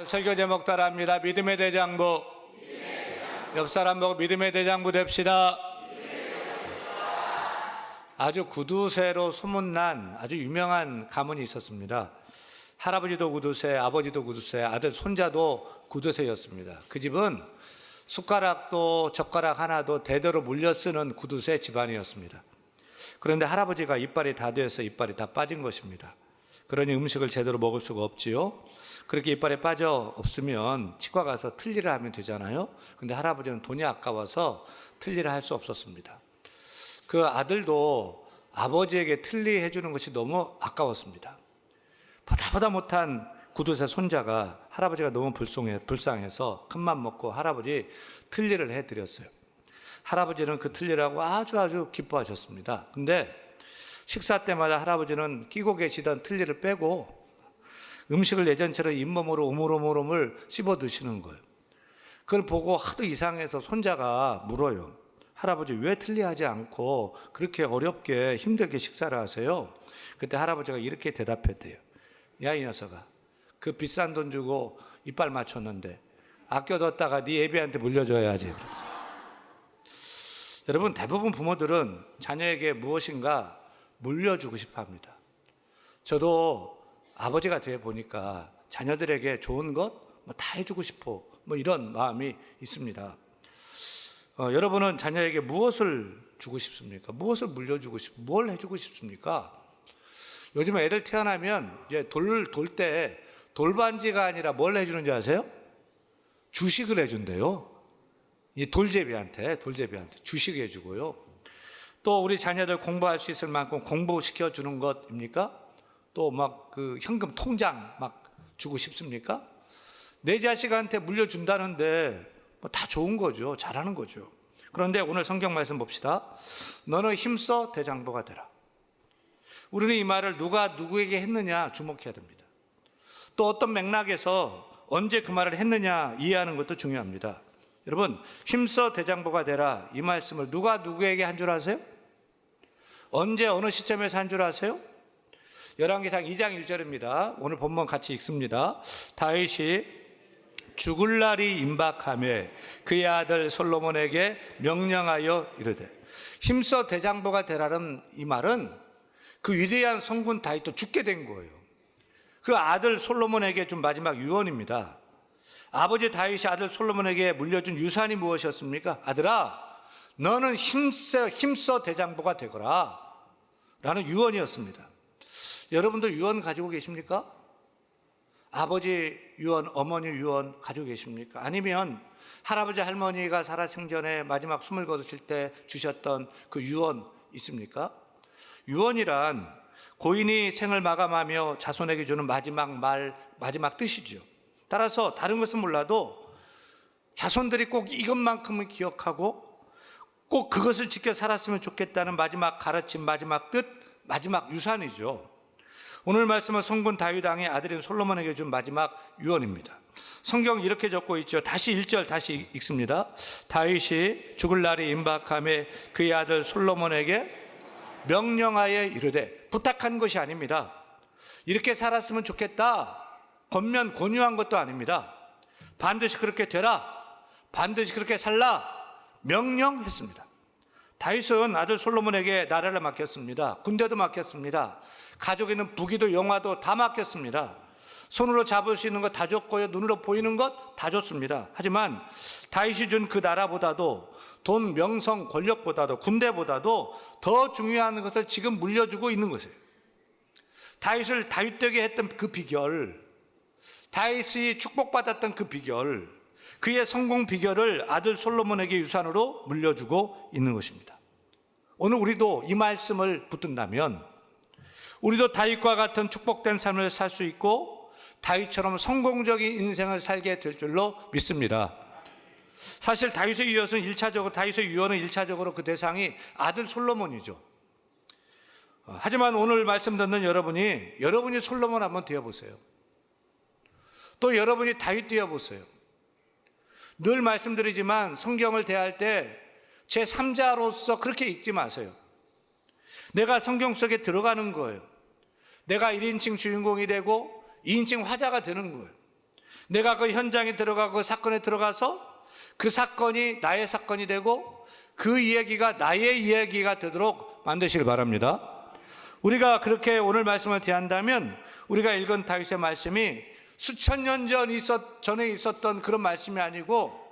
설교 제목 따라합니다. 믿음의 대장부. 옆 사람 보고 믿음의 대장부 됩시다. 아주 구두쇠로 소문난 아주 유명한 가문이 있었습니다. 할아버지도 구두쇠, 아버지도 구두쇠, 아들 손자도 구두쇠였습니다. 그 집은 숟가락도 젓가락 하나도 대대로 물려 쓰는 구두쇠 집안이었습니다. 그런데 할아버지가 이빨이 다 돼서 이빨이 다 빠진 것입니다. 그러니 음식을 제대로 먹을 수가 없지요. 그렇게 이빨에 빠져 없으면 치과 가서 틀니를 하면 되잖아요. 근데 할아버지는 돈이 아까워서 틀니를 할 수 없었습니다. 그 아들도 아버지에게 틀니 해주는 것이 너무 아까웠습니다. 보다 못한 구두쇠 손자가 할아버지가 너무 불쌍해서 큰맘 먹고 할아버지 틀니를 해드렸어요. 할아버지는 그 틀니라고 아주 기뻐하셨습니다. 근데 식사 때마다 할아버지는 끼고 계시던 틀니를 빼고 음식을 예전처럼 잇몸으로 오물오물 씹어 드시는 거예요. 그걸 보고 하도 이상해서 손자가 물어요. 할아버지 왜 틀리하지 않고 그렇게 어렵게 힘들게 식사를 하세요? 그때 할아버지가 이렇게 대답했대요. 야, 이 녀석아, 그 비싼 돈 주고 이빨 맞췄는데 아껴뒀다가 네 애비한테 물려줘야지. 여러분, 대부분 부모들은 자녀에게 무엇인가 물려주고 싶어 합니다. 저도 아버지가 되어 보니까 자녀들에게 좋은 것 다 해주고 싶어, 이런 마음이 있습니다. 여러분은 자녀에게 무엇을 주고 싶습니까? 무엇을 물려주고 뭘 해주고 싶습니까? 요즘 애들 태어나면 이제 돌 때 돌반지가 아니라 뭘 해주는지 아세요? 주식을 해준대요. 이 돌제비한테 주식 해주고요. 또 우리 자녀들 공부할 수 있을 만큼 공부시켜 주는 것입니까? 또 그 현금 통장 주고 싶습니까? 내 자식한테 물려준다는데 다 좋은 거죠. 잘하는 거죠. 그런데 오늘 성경 말씀 봅시다. 너는 힘써 대장부가 되라. 우리는 이 말을 누가 누구에게 했느냐 주목해야 됩니다. 또 어떤 맥락에서 언제 그 말을 했느냐 이해하는 것도 중요합니다. 여러분, 힘써 대장부가 되라, 이 말씀을 누가 누구에게 한 줄 아세요? 언제 어느 시점에서 한 줄 아세요? 열왕기상 2장 1절입니다. 오늘 본문 같이 읽습니다. 다윗이 죽을 날이 임박하매 그의 아들 솔로몬에게 명령하여 이르되. 힘써 대장부가 되라는 이 말은 그 위대한 성군 다윗도 죽게 된 거예요. 그 아들 솔로몬에게 준 마지막 유언입니다. 아버지 다윗이 아들 솔로몬에게 물려준 유산이 무엇이었습니까? 아들아, 너는 힘써 대장부가 되거라 라는 유언이었습니다. 여러분도 유언 가지고 계십니까? 아버지 유언, 어머니 유언 가지고 계십니까? 아니면 할아버지 할머니가 살아생전에 마지막 숨을 거두실 때 주셨던 그 유언 있습니까? 유언이란 고인이 생을 마감하며 자손에게 주는 마지막 말, 마지막 뜻이죠. 따라서 다른 것은 몰라도 자손들이 꼭 이것만큼은 기억하고 꼭 그것을 지켜 살았으면 좋겠다는 마지막 가르침, 마지막 뜻, 마지막 유산이죠. 오늘 말씀은 성군 다윗 왕의 아들인 솔로몬에게 준 마지막 유언입니다. 성경 이렇게 적고 있죠. 다시 1절 다시 읽습니다. 다윗이 죽을 날이 임박하매 그의 아들 솔로몬에게 명령하여 이르되, 부탁한 것이 아닙니다. 이렇게 살았으면 좋겠다 권면 권유한 것도 아닙니다. 반드시 그렇게 되라, 반드시 그렇게 살라 명령했습니다. 다윗은 아들 솔로몬에게 나라를 맡겼습니다. 군대도 맡겼습니다. 가족에 있는 부귀도 영화도 다 맡겼습니다. 손으로 잡을 수 있는 것 다 줬고요, 눈으로 보이는 것 다 줬습니다. 하지만 다윗이 준 그 나라보다도 돈, 명성, 권력보다도 군대보다도 더 중요한 것을 지금 물려주고 있는 것이에요. 다윗을 다윗되게 했던 그 비결, 다윗이 축복받았던 그 비결, 그의 성공 비결을 아들 솔로몬에게 유산으로 물려주고 있는 것입니다. 오늘 우리도 이 말씀을 붙든다면 우리도 다윗과 같은 축복된 삶을 살 수 있고 다윗처럼 성공적인 인생을 살게 될 줄로 믿습니다. 사실 다윗의 유언은 1차적으로 그 대상이 아들 솔로몬이죠. 하지만 오늘 말씀 듣는 여러분이 솔로몬 한번 되어보세요. 또 여러분이 다윗 되어보세요. 늘 말씀드리지만 성경을 대할 때 제3자로서 그렇게 읽지 마세요. 내가 성경 속에 들어가는 거예요. 내가 1인칭 주인공이 되고 2인칭 화자가 되는 거예요. 내가 그 현장에 들어가고 그 사건에 들어가서 그 사건이 나의 사건이 되고 그 이야기가 나의 이야기가 되도록 만드시길 바랍니다. 우리가 그렇게 오늘 말씀을 대한다면 우리가 읽은 다윗의 말씀이 수천 년 전에 있었던 그런 말씀이 아니고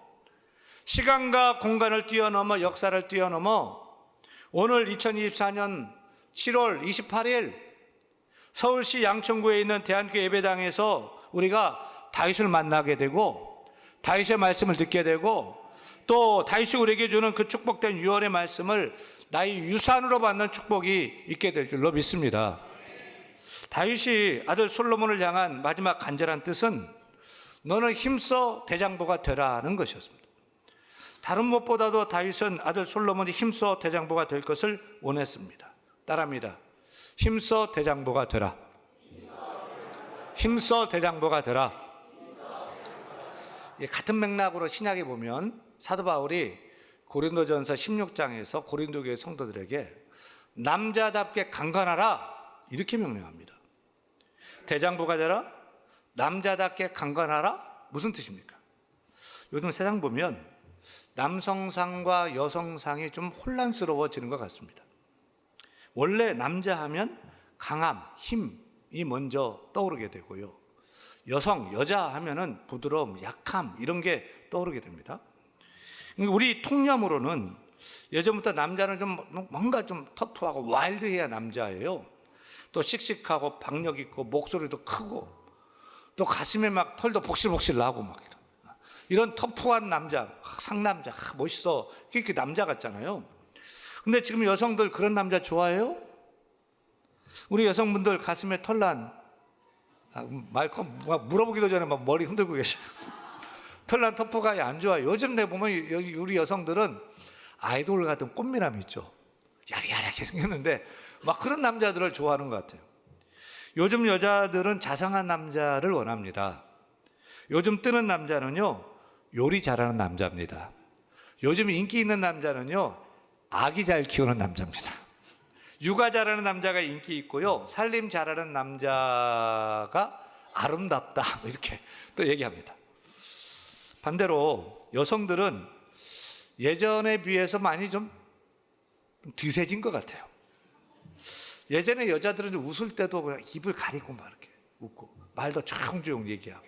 시간과 공간을 뛰어넘어 역사를 뛰어넘어 오늘 2024년 7월 28일 서울시 양천구에 있는 대한교회 예배당에서 우리가 다윗을 만나게 되고 다윗의 말씀을 듣게 되고 또 다윗이 우리에게 주는 그 축복된 유언의 말씀을 나의 유산으로 받는 축복이 있게 될 줄로 믿습니다. 다윗이 아들 솔로몬을 향한 마지막 간절한 뜻은 너는 힘써 대장부가 되라는 것이었습니다. 다른 무엇보다도 다윗은 아들 솔로몬이 힘써 대장부가 될 것을 원했습니다. 따라합니다. 힘써 대장부가 되라. 힘써 대장부가 되라. 같은 맥락으로 신약에 보면 사도 바울이 고린도전서 16장에서 고린도 교회 성도들에게 남자답게 강건하라 이렇게 명령합니다. 대장부가 되라, 남자답게 강건하라, 무슨 뜻입니까? 요즘 세상 보면 남성상과 여성상이 좀 혼란스러워지는 것 같습니다. 원래 남자 하면 강함, 힘이 먼저 떠오르게 되고요. 여자 하면은 부드러움, 약함 이런 게 떠오르게 됩니다. 우리 통념으로는 예전부터 남자는 좀 뭔가 좀 터프하고 와일드해야 남자예요. 또 씩씩하고 박력 있고 목소리도 크고 또 가슴에 막 털도 복실복실 나고 막 이런 터프한 남자, 상남자, 멋있어 이렇게 남자 같잖아요. 근데 지금 여성들 그런 남자 좋아해요? 우리 여성분들 가슴에 털난 말콤 물어보기도 전에 막 머리 흔들고 계셔요. 털난 터프가이 안 좋아요. 요즘 내 보면 우리 여성들은 아이돌 같은 꽃미남이 있죠. 야리야리하게 생겼는데 막 그런 남자들을 좋아하는 것 같아요. 요즘 여자들은 자상한 남자를 원합니다. 요즘 뜨는 남자는요 요리 잘하는 남자입니다. 요즘 인기 있는 남자는요 아기 잘 키우는 남자입니다. 육아 잘하는 남자가 인기 있고요 살림 잘하는 남자가 아름답다 이렇게 또 얘기합니다. 반대로 여성들은 예전에 비해서 많이 좀 뒤세진 것 같아요. 예전에 여자들은 웃을 때도 그냥 입을 가리고 막 이렇게 웃고 말도 조용조용 얘기하고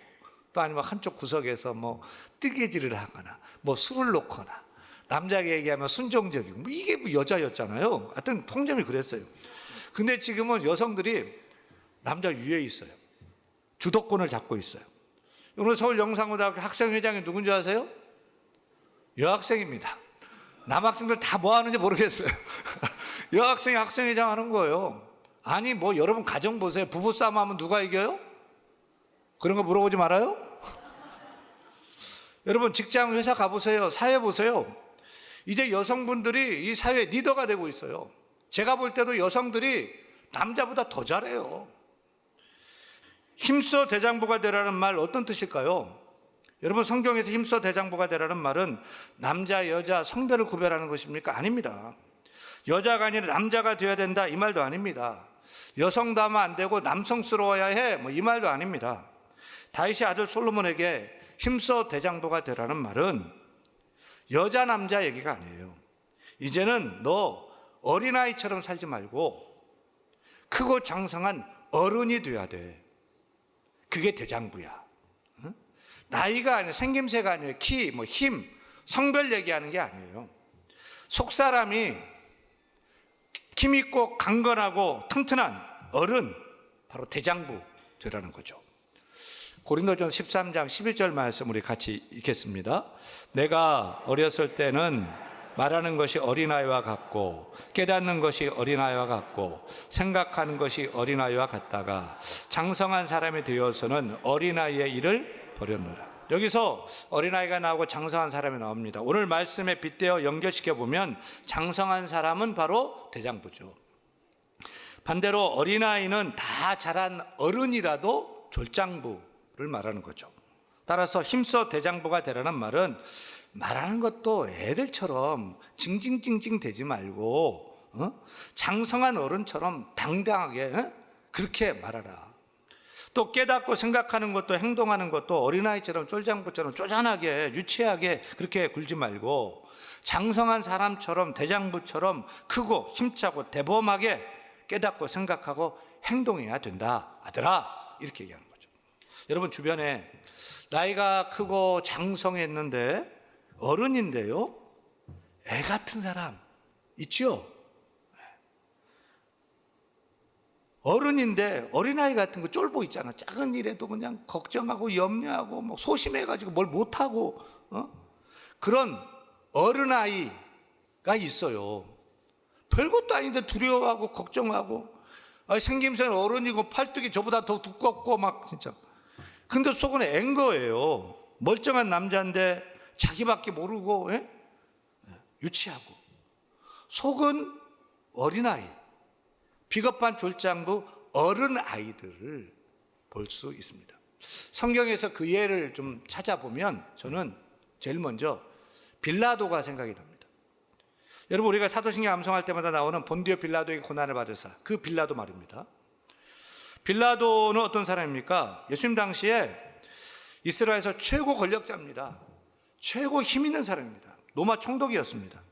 또 아니면 한쪽 구석에서 뭐 뜨개질을 하거나 뭐 술을 놓거나 남자가 얘기하면 순종적이고 뭐 이게 뭐 여자였잖아요. 하여튼 통념이 그랬어요. 근데 지금은 여성들이 남자 위에 있어요. 주도권을 잡고 있어요. 오늘 서울 영상고등학교 학생회장이 누군지 아세요? 여학생입니다. 남학생들 다 뭐 하는지 모르겠어요. 여학생이 학생회장 하는 거예요. 아니 뭐 여러분 가정 보세요. 부부싸움 하면 누가 이겨요? 그런 거 물어보지 말아요. 여러분 직장 회사 가보세요. 사회 보세요. 이제 여성분들이 이 사회 리더가 되고 있어요. 제가 볼 때도 여성들이 남자보다 더 잘해요. 힘써 대장부가 되라는 말 어떤 뜻일까요? 여러분 성경에서 힘써 대장부가 되라는 말은 남자 여자 성별을 구별하는 것입니까? 아닙니다. 여자가 아니라 남자가 되어야 된다 이 말도 아닙니다. 여성도 하면 안 되고 남성스러워야 해 뭐 이 말도 아닙니다. 다윗의 아들 솔로몬에게 힘써 대장부가 되라는 말은 여자 남자 얘기가 아니에요. 이제는 너 어린아이처럼 살지 말고 크고 장성한 어른이 돼야 돼. 그게 대장부야. 나이가 아니에요. 생김새가 아니에요. 키, 뭐 힘, 성별 얘기하는 게 아니에요. 속사람이 힘있고 강건하고 튼튼한 어른, 바로 대장부 되라는 거죠. 고린도전서 13장 11절 말씀 우리 같이 읽겠습니다. 내가 어렸을 때는 말하는 것이 어린아이와 같고 깨닫는 것이 어린아이와 같고 생각하는 것이 어린아이와 같다가 장성한 사람이 되어서는 어린아이의 일을 버렸노라. 여기서 어린아이가 나오고 장성한 사람이 나옵니다. 오늘 말씀에 빗대어 연결시켜 보면 장성한 사람은 바로 대장부죠. 반대로 어린아이는 다 자란 어른이라도 졸장부를 말하는 거죠. 따라서 힘써 대장부가 되라는 말은 말하는 것도 애들처럼 징징징징 대지 말고 장성한 어른처럼 당당하게 그렇게 말하라. 또 깨닫고 생각하는 것도 행동하는 것도 어린아이처럼 쫄장부처럼 쪼잔하게 유치하게 그렇게 굴지 말고 장성한 사람처럼 대장부처럼 크고 힘차고 대범하게 깨닫고 생각하고 행동해야 된다 아들아, 이렇게 얘기하는 거죠. 여러분 주변에 나이가 크고 장성했는데 어른인데요 애 같은 사람 있죠? 어른인데 어린아이 같은 거 쫄보 있잖아. 작은 일에도 그냥 걱정하고 염려하고 뭐 소심해가지고 뭘 못하고 그런 어른아이가 있어요. 별것도 아닌데 두려워하고 걱정하고 생김새는 어른이고 팔뚝이 저보다 더 두껍고 막 진짜. 근데 속은 앤 거예요. 멀쩡한 남자인데 자기밖에 모르고 유치하고 속은 어린아이, 비겁한 졸장부 어른아이들을 볼 수 있습니다. 성경에서 그 예를 좀 찾아보면 저는 제일 먼저 빌라도가 생각이 납니다. 여러분 우리가 사도신경 암송할 때마다 나오는 본디오 빌라도에게 고난을 받으사, 그 빌라도 말입니다. 빌라도는 어떤 사람입니까? 예수님 당시에 이스라엘에서 최고 권력자입니다. 최고 힘 있는 사람입니다. 로마 총독이었습니다.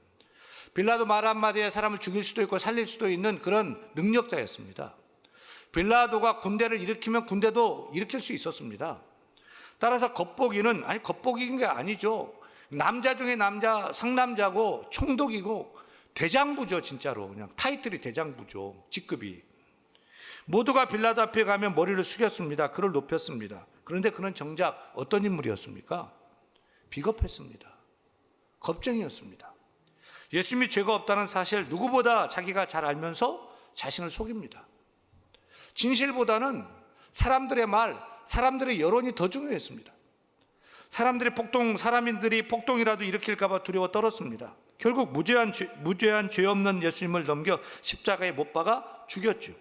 빌라도 말 한마디에 사람을 죽일 수도 있고 살릴 수도 있는 그런 능력자였습니다. 빌라도가 군대를 일으키면 군대도 일으킬 수 있었습니다. 따라서 겉보기는, 겉보기인 게 아니죠. 남자 중에 남자, 상남자고 총독이고 대장부죠. 진짜로 그냥 타이틀이 대장부죠. 직급이. 모두가 빌라도 앞에 가면 머리를 숙였습니다. 그를 높였습니다. 그런데 그는 정작 어떤 인물이었습니까? 비겁했습니다. 겁쟁이였습니다. 예수님이 죄가 없다는 사실 누구보다 자기가 잘 알면서 자신을 속입니다. 진실보다는 사람들의 말, 사람들의 여론이 더 중요했습니다. 사람들이 폭동이라도 일으킬까 봐 두려워 떨었습니다. 결국 무죄한 죄 없는 예수님을 넘겨 십자가에 못 박아 죽였죠.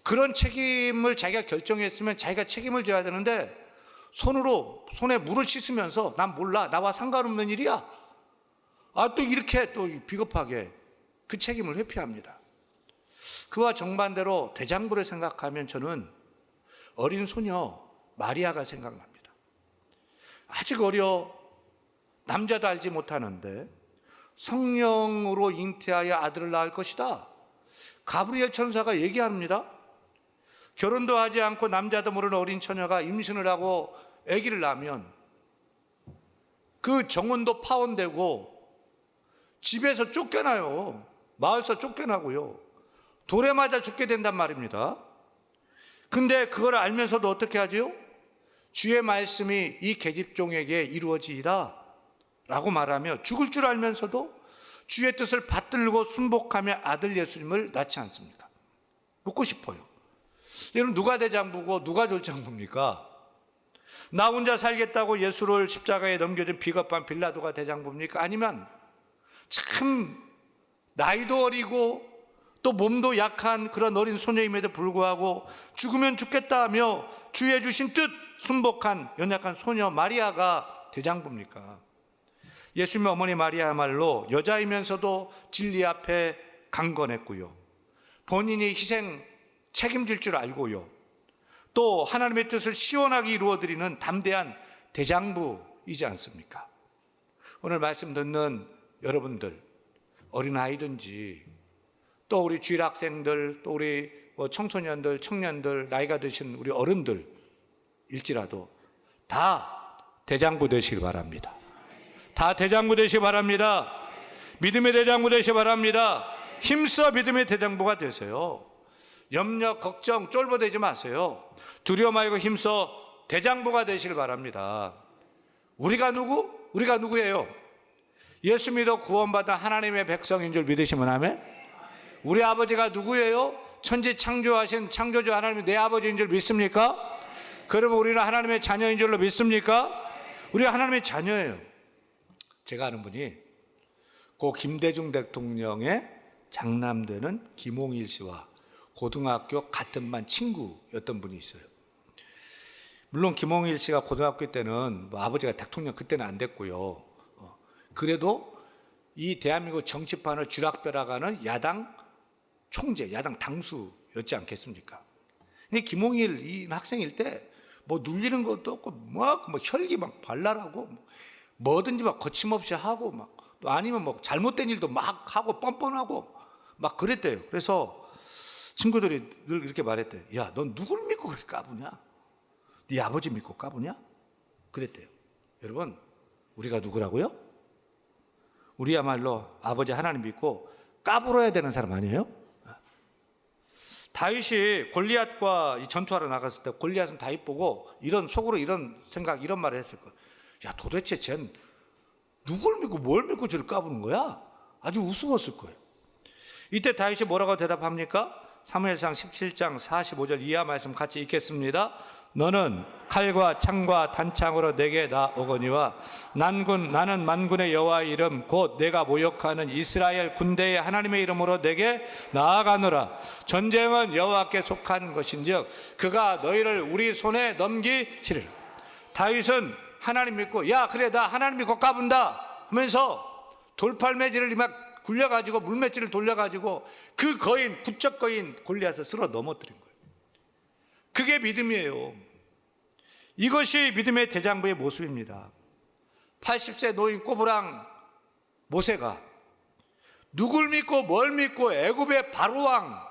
그런 책임을 자기가 결정했으면 자기가 책임을 져야 되는데 손에 물을 씻으면서 난 몰라, 나와 상관없는 일이야. 또 이렇게 또 비겁하게 그 책임을 회피합니다. 그와 정반대로 대장부를 생각하면 저는 어린 소녀 마리아가 생각납니다. 아직 어려, 남자도 알지 못하는데 성령으로 잉태하여 아들을 낳을 것이다. 가브리엘 천사가 얘기합니다. 결혼도 하지 않고 남자도 모르는 어린 처녀가 임신을 하고 아기를 낳으면 그 정원도 파혼되고 집에서 쫓겨나요. 마을에서 쫓겨나고요. 돌에 맞아 죽게 된단 말입니다. 근데 그걸 알면서도 어떻게 하지요? 주의 말씀이 이 계집종에게 이루어지이다 라고 말하며 죽을 줄 알면서도 주의 뜻을 받들고 순복하며 아들 예수님을 낳지 않습니까? 묻고 싶어요. 여러분 누가 대장부고 누가 졸장부입니까? 나 혼자 살겠다고 예수를 십자가에 넘겨준 비겁한 빌라도가 대장부입니까? 아니면 참 나이도 어리고 또 몸도 약한 그런 어린 소녀임에도 불구하고 죽으면 죽겠다 하며 주의 주신 뜻 순복한 연약한 소녀 마리아가 대장부입니까? 예수님의 어머니 마리아야말로 여자이면서도 진리 앞에 강건했고요. 본인이 희생 책임질 줄 알고요. 또 하나님의 뜻을 시원하게 이루어드리는 담대한 대장부이지 않습니까? 오늘 말씀 듣는 여러분들, 어린아이든지 또 우리 주일학생들, 또 우리 청소년들, 청년들, 나이가 드신 우리 어른들일지라도 다 대장부 되시길 바랍니다. 다 대장부 되시기 바랍니다. 믿음의 대장부 되시기 바랍니다. 힘써 믿음의 대장부가 되세요. 염려, 걱정, 쫄보되지 마세요. 두려워 말고 힘써 대장부가 되시길 바랍니다. 우리가 누구예요? 예수 믿어 구원받은 하나님의 백성인 줄 믿으시면 아멘? 우리 아버지가 누구예요? 천지 창조하신 창조주 하나님이 내 아버지인 줄 믿습니까? 그러면 우리는 하나님의 자녀인 줄로 믿습니까? 우리가 하나님의 자녀예요. 제가 아는 분이 고 김대중 대통령의 장남되는 김홍일 씨와 고등학교 같은 반 친구였던 분이 있어요. 물론 김홍일 씨가 고등학교 때는 아버지가 대통령 그때는 안 됐고요. 그래도 이 대한민국 정치판을 쥐락펴락하는 야당 총재, 야당 당수였지 않겠습니까? 김홍일 이 학생일 때 뭐 눌리는 것도 없고 막 혈기 막 발랄하고 뭐든지 막 거침없이 하고 막 또 아니면 뭐 잘못된 일도 막 하고 뻔뻔하고 막 그랬대요. 그래서 친구들이 늘 이렇게 말했대요. 야, 넌 누굴 믿고 그렇게 까부냐? 네 아버지 믿고 까부냐? 그랬대요. 여러분, 우리가 누구라고요? 우리야말로 아버지 하나님 믿고 까불어야 되는 사람 아니에요? 다윗이 골리앗과 전투하러 나갔을 때 골리앗은 다윗 보고 속으로 이런 생각, 이런 말을 했을 거예요. 야, 도대체 쟨 누굴 믿고 뭘 믿고 저를 까부는 거야? 아주 우스웠을 거예요. 이때 다윗이 뭐라고 대답합니까? 사무엘상 17장 45절 이하 말씀 같이 읽겠습니다. 너는 칼과 창과 단창으로 내게 나오거니와 나는 만군의 여호와의 이름 곧 내가 모욕하는 이스라엘 군대의 하나님의 이름으로 내게 나아가노라. 전쟁은 여호와께 속한 것인즉 그가 너희를 우리 손에 넘기시리라. 다윗은 하나님 믿고 야 그래 나 하나님 믿고 까분다 하면서 돌팔매질을 막 굴려가지고 물맷질을 돌려가지고 그 거인 부쩍 거인 골리앗을 쓸어 넘어뜨린 거예요. 그게 믿음이에요. 이것이 믿음의 대장부의 모습입니다. 80세 노인 꼬부랑 모세가 누굴 믿고 뭘 믿고 애굽의 바로왕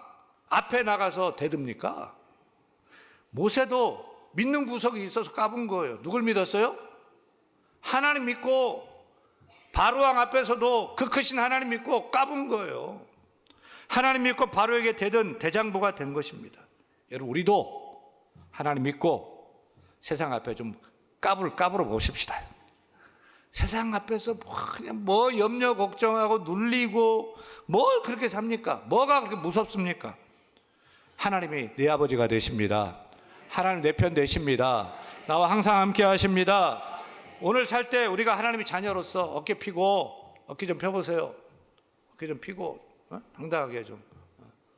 앞에 나가서 대듭니까? 모세도 믿는 구석이 있어서 까분 거예요. 누굴 믿었어요? 하나님 믿고 바로왕 앞에서도 그 크신 하나님 믿고 까분 거예요. 하나님 믿고 바로에게 대든 대장부가 된 것입니다. 여러분 우리도 하나님 믿고 세상 앞에 좀 까불어 보십시다. 세상 앞에서 그냥 염려 걱정하고 눌리고 뭘 그렇게 삽니까? 뭐가 그렇게 무섭습니까? 하나님이 내 아버지가 되십니다. 하나님 내 편 되십니다. 나와 항상 함께 하십니다. 오늘 살 때 우리가 하나님의 자녀로서 어깨 펴고 어깨 좀 펴보세요. 어깨 좀 펴고 당당하게 좀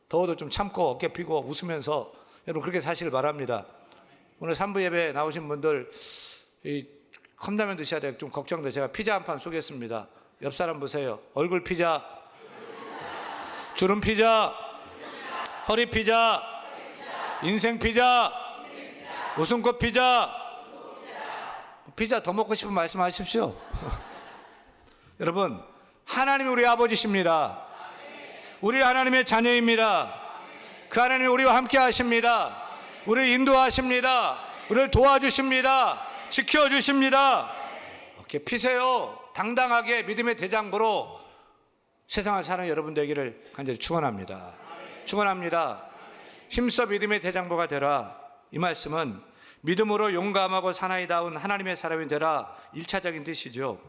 더워도 좀 참고 어깨 펴고 웃으면서 여러분 그렇게 사시길 바랍니다. 오늘 3부 예배 나오신 분들 이 컵라면 드셔야 돼요. 좀 걱정돼. 제가 피자 한 판 쏘겠습니다. 옆 사람 보세요. 얼굴 피자, 주름 피자, 허리 피자, 인생 피자, 웃음꽃 피자. 피자 더 먹고 싶으면 말씀하십시오. 여러분 하나님이 우리 아버지십니다. 우리 하나님의 자녀입니다. 그 하나님이 우리와 함께 하십니다. 우리를 인도하십니다. 우리를 도와주십니다. 지켜주십니다. 어깨 피세요. 당당하게 믿음의 대장부로 세상을 사는 여러분 되기를 간절히 축원합니다. 축원합니다. 힘써 믿음의 대장부가 되라. 이 말씀은 믿음으로 용감하고 사나이다운 하나님의 사람이 되라 1차적인 뜻이죠.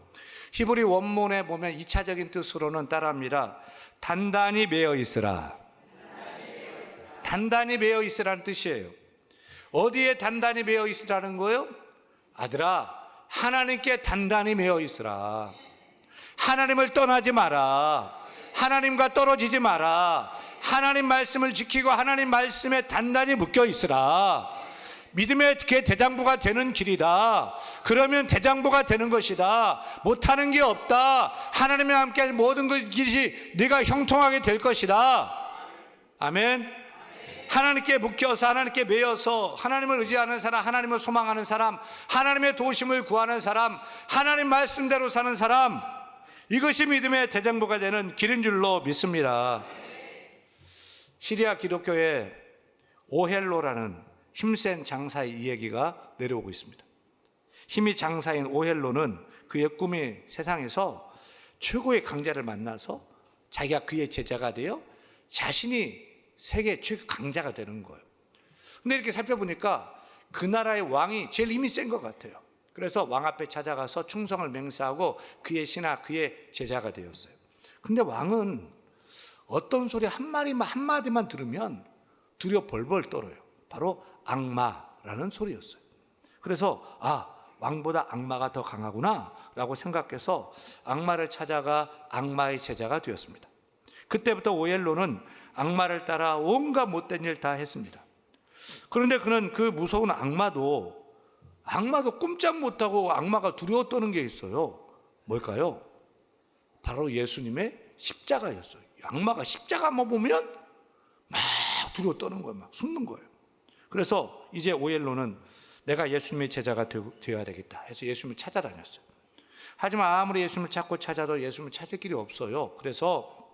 히브리 원문에 보면 2차적인 뜻으로는 따라합니다. 단단히 매여 있으라. 단단히 매여 있으라는 뜻이에요. 어디에 단단히 매여 있으라는 거예요? 아들아 하나님께 단단히 매여 있으라. 하나님을 떠나지 마라. 하나님과 떨어지지 마라. 하나님 말씀을 지키고 하나님 말씀에 단단히 묶여 있으라. 믿음의 대장부가 되는 길이다. 그러면 대장부가 되는 것이다. 못하는 게 없다. 하나님과 함께 모든 것이 네가 형통하게 될 것이다. 아멘. 하나님께 묶여서 하나님께 매여서 하나님을 의지하는 사람, 하나님을 소망하는 사람, 하나님의 도우심을 구하는 사람, 하나님 말씀대로 사는 사람, 이것이 믿음의 대장부가 되는 길인 줄로 믿습니다. 시리아 기독교에 오헬로라는 힘센 장사의 이야기가 내려오고 있습니다. 힘이 장사인 오헬로는 그의 꿈이 세상에서 최고의 강자를 만나서 자기가 그의 제자가 되어 자신이 세계 최고 강자가 되는 거예요. 근데 이렇게 살펴보니까 그 나라의 왕이 제일 힘이 센 것 같아요. 그래서 왕 앞에 찾아가서 충성을 맹세하고 그의 신하, 그의 제자가 되었어요. 근데 왕은 어떤 소리 한마디만 들으면 두려워 벌벌 떨어요. 바로 악마라는 소리였어요. 그래서 왕보다 악마가 더 강하구나 라고 생각해서 악마를 찾아가 악마의 제자가 되었습니다. 그때부터 오헬로는 악마를 따라 온갖 못된 일 다 했습니다. 그런데 그는 그 무서운 악마도 꼼짝 못하고 악마가 두려워 떠는 게 있어요. 뭘까요? 바로 예수님의 십자가였어요. 악마가 십자가만 보면 막 두려워 떠는 거예요. 막 숨는 거예요. 그래서 이제 오엘로는 내가 예수님의 제자가 되어야 되겠다 해서 예수님을 찾아다녔어요. 하지만 아무리 예수님을 찾고 찾아도 예수님을 찾을 길이 없어요. 그래서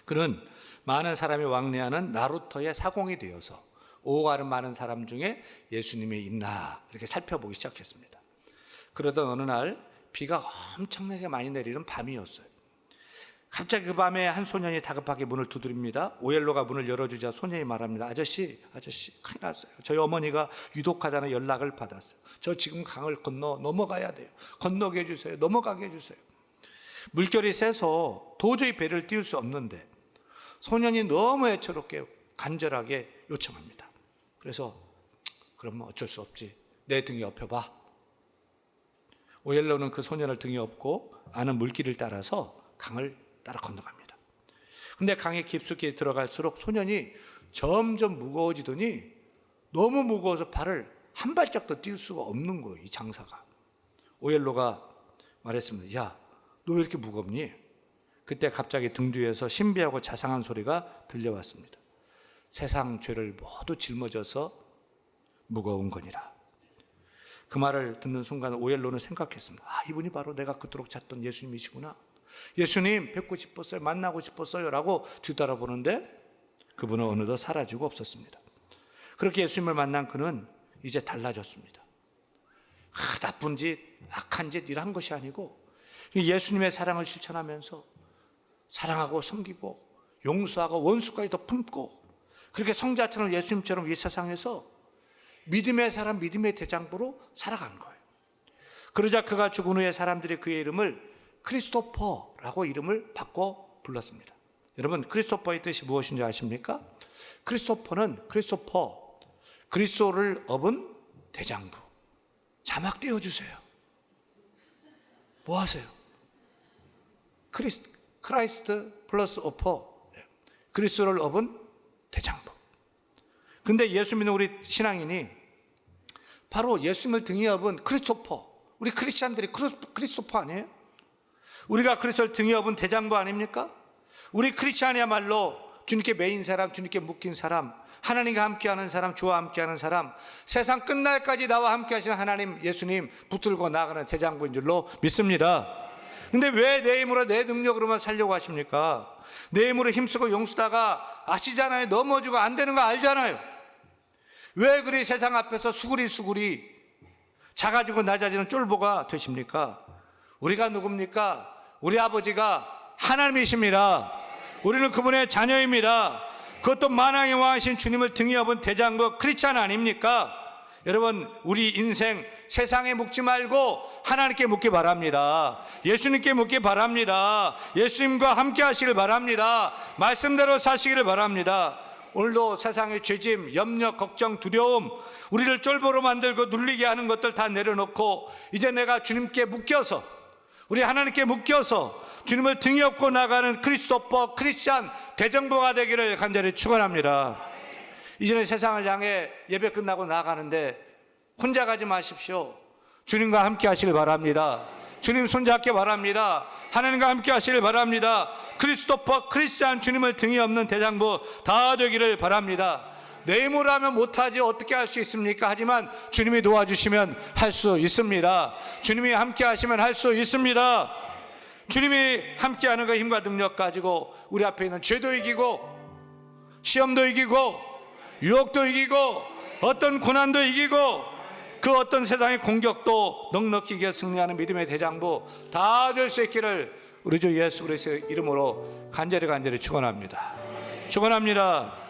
그는 많은 사람이 왕래하는 나루터의 사공이 되어서 오고 가는 많은 사람 중에 예수님이 있나 이렇게 살펴보기 시작했습니다. 그러던 어느 날 비가 엄청나게 많이 내리는 밤이었어요. 갑자기 그 밤에 한 소년이 다급하게 문을 두드립니다. 오엘로가 문을 열어주자 소년이 말합니다. 아저씨 큰일 났어요. 저희 어머니가 유독하다는 연락을 받았어요. 저 지금 강을 넘어가야 돼요. 건너게 해주세요. 넘어가게 해주세요. 물결이 세서 도저히 배를 띄울 수 없는데 소년이 너무 애처롭게 간절하게 요청합니다. 그래서 그럼 어쩔 수 없지. 내 등에 업혀봐. 오엘로는 그 소년을 등에 업고 아는 물길을 따라서 강을 따라 건너갑니다. 근데 강에 깊숙이 들어갈수록 소년이 점점 무거워지더니 너무 무거워서 발을 한 발짝도 띄울 수가 없는 거예요. 이 장사가. 오엘로가 말했습니다. 야, 너 왜 이렇게 무겁니? 그때 갑자기 등 뒤에서 신비하고 자상한 소리가 들려왔습니다. 세상 죄를 모두 짊어져서 무거운 거니라. 그 말을 듣는 순간 오엘로는 생각했습니다. 이분이 바로 내가 그토록 찾던 예수님이시구나. 예수님 뵙고 싶었어요. 만나고 싶었어요. 라고 뒤돌아보는데 그분은 어느덧 사라지고 없었습니다. 그렇게 예수님을 만난 그는 이제 달라졌습니다. 나쁜 짓, 악한 짓 이런 것이 아니고 예수님의 사랑을 실천하면서 사랑하고 섬기고 용서하고 원수까지도 품고 그렇게 성자처럼 예수님처럼 이 세상에서 믿음의 사람, 믿음의 대장부로 살아간 거예요. 그러자 그가 죽은 후에 사람들이 그의 이름을 크리스토퍼라고 이름을 바꿔 불렀습니다. 여러분, 크리스토퍼의 뜻이 무엇인지 아십니까? 크리스토퍼는 그리스도를 업은 대장부. 자막 띄워주세요. 뭐 하세요? 크라이스트 플러스 오퍼. 그리스도를 업은 대장부. 근데 예수 믿는 우리 신앙인이 바로 예수님을 등에 업은 크리스토퍼. 우리 크리스찬들이 크리스토퍼 아니에요? 우리가 그리스도를 등에 업은 대장부 아닙니까? 우리 크리스찬이야말로 주님께 매인 사람, 주님께 묶인 사람, 하나님과 함께하는 사람, 주와 함께하는 사람, 세상 끝날까지 나와 함께하시는 하나님, 예수님 붙들고 나아가는 대장부인 줄로 믿습니다. 근데 왜 내 힘으로 내 능력으로만 살려고 하십니까? 내 힘으로 힘쓰고 용쓰다가 아시잖아요. 넘어지고 안 되는 거 알잖아요. 왜 그리 세상 앞에서 수구리 작아지고 낮아지는 쫄보가 되십니까? 우리가 누굽니까? 우리 아버지가 하나님이십니다. 우리는 그분의 자녀입니다. 그것도 만왕의 왕이신 주님을 등에 업은 대장부 크리스찬 아닙니까? 여러분, 우리 인생 세상에 묵지 말고 하나님께 묵기 바랍니다. 예수님께 묵기 바랍니다. 예수님과 함께 하시길 바랍니다. 말씀대로 사시기를 바랍니다. 오늘도 세상의 죄짐, 염려, 걱정, 두려움, 우리를 쫄보로 만들고 눌리게 하는 것들 다 내려놓고 이제 내가 주님께 묶여서, 우리 하나님께 묶여서 주님을 등에 업고 나가는 크리스토퍼 크리스찬 대정부가 되기를 간절히 축원합니다. 이제는 세상을 향해 예배 끝나고 나가는데 혼자 가지 마십시오. 주님과 함께 하시길 바랍니다. 주님 손잡기 바랍니다. 하나님과 함께 하시길 바랍니다. 크리스토퍼 크리스찬 주님을 등에 업는 대장부 다 되기를 바랍니다. 내 힘으로 하면 못하지 어떻게 할 수 있습니까? 하지만 주님이 도와주시면 할 수 있습니다. 주님이 함께 하시면 할 수 있습니다. 주님이 함께하는 그 힘과 능력 가지고 우리 앞에 있는 죄도 이기고 시험도 이기고 유혹도 이기고 어떤 고난도 이기고 그 어떤 세상의 공격도 넉넉히 이겨 승리하는 믿음의 대장부 다 될 수 있기를 우리 주 예수 그리스도의 이름으로 간절히 축원합니다. 축원합니다.